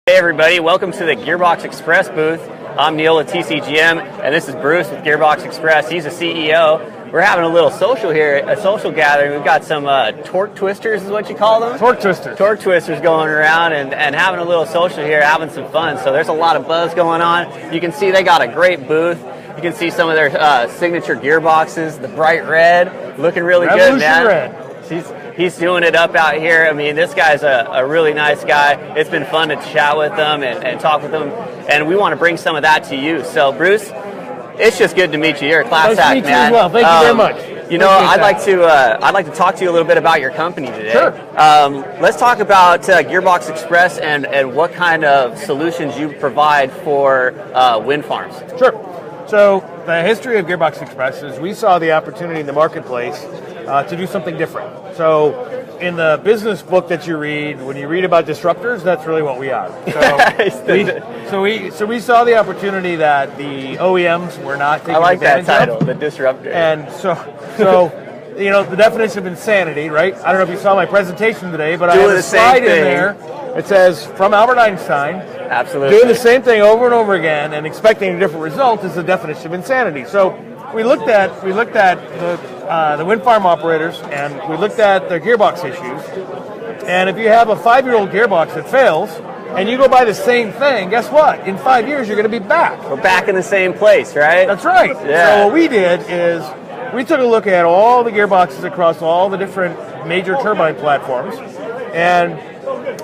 Hey everybody, welcome to the Gearbox Express booth. I'm Neil with TCGM, and this is Bruce with Gearbox Express. He's the CEO. We're having a little social here, a social gathering. We've got some torque twisters is what you call them? Torque twisters. Torque twisters going around and having a little social here, having some fun. So there's a lot of buzz going on. You can see they got a great booth. You can see some of their signature gearboxes, the bright red, looking really good, man. Red. He's doing it up out here. I mean, this guy's a really nice guy. It's been fun to chat with him and talk with him, and we want to bring some of that to you. So, Bruce, it's just good to meet you. You're a class act, man. Nice to meet you as well. Thank you very much. You know, I'd like to talk to you a little bit about your company today. Sure. Let's talk about Gearbox Express and what kind of solutions you provide for wind farms. Sure. So the history of Gearbox Express is we saw the opportunity in the marketplace to do something different. So in the business book that you read, when you read about disruptors, that's really what we are. So we saw the opportunity that the OEMs were not taking advantage of. I like that title, the disruptor. And so you know, the definition of insanity, right? I don't know if you saw my presentation today, but I have a slide in there. It says, from Albert Einstein, absolutely, doing the same thing over and over again and expecting a different result is the definition of insanity. So we looked at the wind farm operators, and we looked at their gearbox issues. And if you have a 5-year-old gearbox that fails, and you go buy the same thing, guess what? In 5 years, you're going to be back. We're back in the same place, right? That's right. Yeah. So what we did is we took a look at all the gearboxes across all the different major turbine platforms, and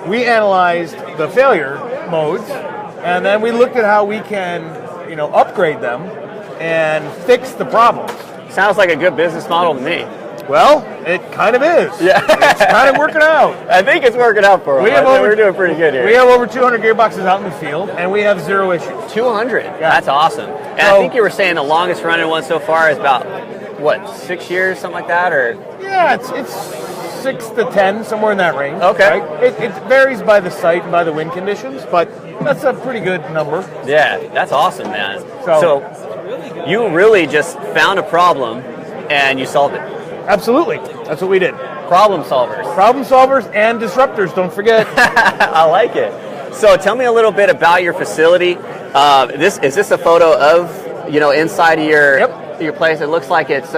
we analyzed the failure modes, and then we looked at how we can, upgrade them and fix the problems. Sounds like a good business model to me. Well, it kind of is. Yeah. It's kind of working out. I think it's working out for us. We're doing pretty good here. We have over 200 gearboxes out in the field, and we have 0 issues. 200? Yeah. That's awesome. And I think you were saying the longest running one so far is about, 6 years, something like that? Or yeah, it's 6 to 10, somewhere in that range. Okay. Right? It varies by the site and by the wind conditions, but that's a pretty good number. Yeah, that's awesome, man. So you really just found a problem and you solved it. Absolutely. That's what we did. Problem solvers. Problem solvers and disruptors, don't forget. I like it. So tell me a little bit about your facility. Is this a photo of, inside of your place? It looks like it's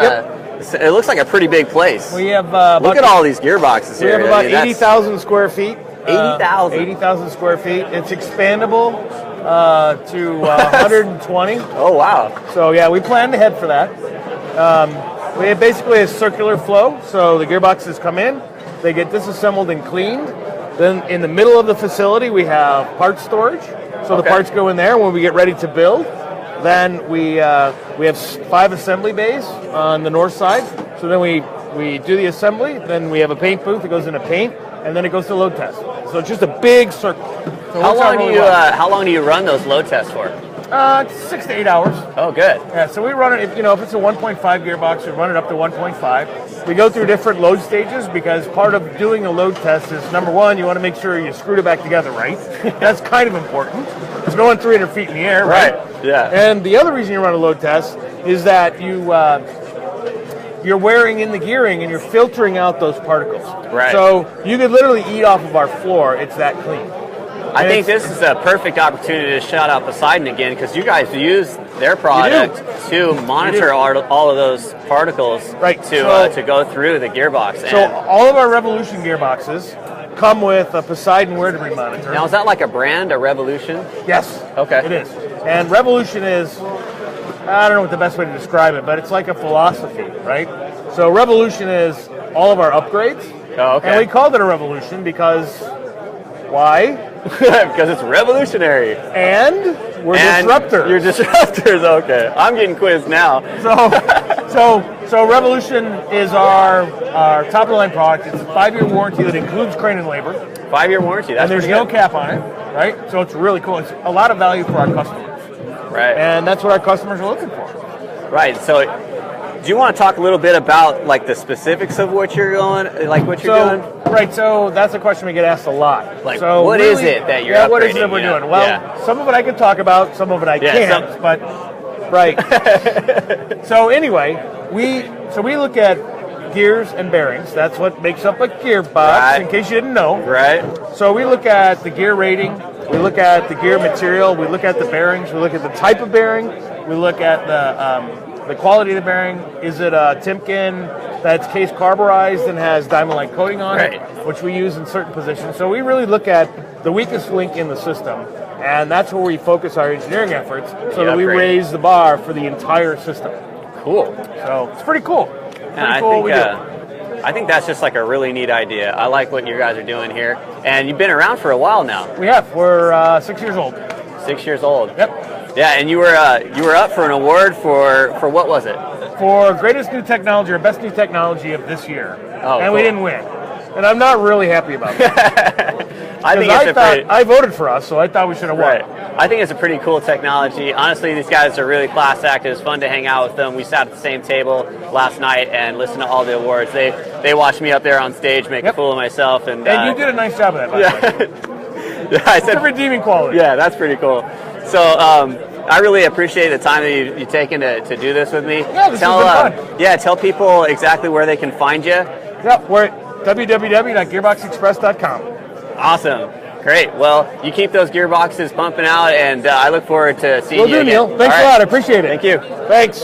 it looks like a pretty big place. We have look at all these gearboxes here. We have about 80,000 square feet. 80,000. 80,000 square feet. It's expandable to 120. Oh wow! So yeah, we plan to head for that. We have basically a circular flow. So the gearboxes come in, they get disassembled and cleaned. Then in the middle of the facility, we have parts storage. So the parts go in there when we get ready to build. Then we have 5 assembly bays on the north side. So then we do the assembly. Then we have a paint booth that goes into paint, and then it goes to load test. So it's just a big circle. So how long do you run those load tests for? 6 to 8 hours. Oh, good. Yeah, so we run it, if it's a 1.5 gearbox, we run it up to 1.5. We go through different load stages because part of doing a load test is, number one, you want to make sure you screwed it back together right. That's kind of important. It's going 300 feet in the air, right? Yeah. And the other reason you run a load test is that you're wearing in the gearing and you're filtering out those particles. Right. So you could literally eat off of our floor. It's that clean. I think this is a perfect opportunity to shout out Poseidon again, because you guys use their product to monitor all of those particles to go through the gearbox. So all of our Revolution gearboxes come with a Poseidon wear debris monitor. Now, is that like a brand, a Revolution? Yes. Okay. It is. And Revolution is, I don't know what the best way to describe it, but it's like a philosophy, right? So Revolution is all of our upgrades. Oh, okay. And we called it a Revolution because why? Because it's revolutionary. And we're disruptors. You're disruptors, okay. I'm getting quizzed now. So Revolution is our top of the line product. It's a 5-year warranty that includes crane and labor. 5-year warranty, that's and there's no cap on it, right? So it's really cool. It's a lot of value for our customers. Right. And that's what our customers are looking for. Right. So do you want to talk a little bit about the specifics of what you're doing? Right, so that's a question we get asked a lot. What is it that you're upgrading? What is it that we're doing? Well, some of it I can talk about, some of it I can't, but right. So anyway, we look at gears and bearings. That's what makes up a gearbox, Right. in case you didn't know. Right. So we look at the gear rating, we look at the gear material, we look at the bearings, we look at the type of bearing, we look at the quality of the bearing. Is it a Timken that's case carburized and has diamond-like coating on it, which we use in certain positions. So we really look at the weakest link in the system, and that's where we focus our engineering efforts so that we raise the bar for the entire system. Cool. So it's pretty cool. I think that's just like a really neat idea. I like what you guys are doing here. And you've been around for a while now. We have. We're 6 years old. 6 years old. Yep. Yeah, and you were up for an award for what was it? For greatest new technology or best new technology of this year. Oh, and cool. we didn't win. And I'm not really happy about that. I voted for us, so I thought we should have won. Right. I think it's a pretty cool technology. Honestly, these guys are really class act. It was fun to hang out with them. We sat at the same table last night and listened to all the awards. They watched me up there on stage make a fool of myself. And you did a nice job of that, by the way. Yeah, I said it's a redeeming quality. Yeah, that's pretty cool. So I really appreciate the time that you've taken to do this with me. Yeah, this has been fun. Yeah, tell people exactly where they can find you. Yep, we're at www.gearboxexpress.com. Awesome. Great. Well, you keep those gearboxes pumping out, and I look forward to seeing you again. Neil. Thanks a lot. I appreciate it. Thank you. Thanks.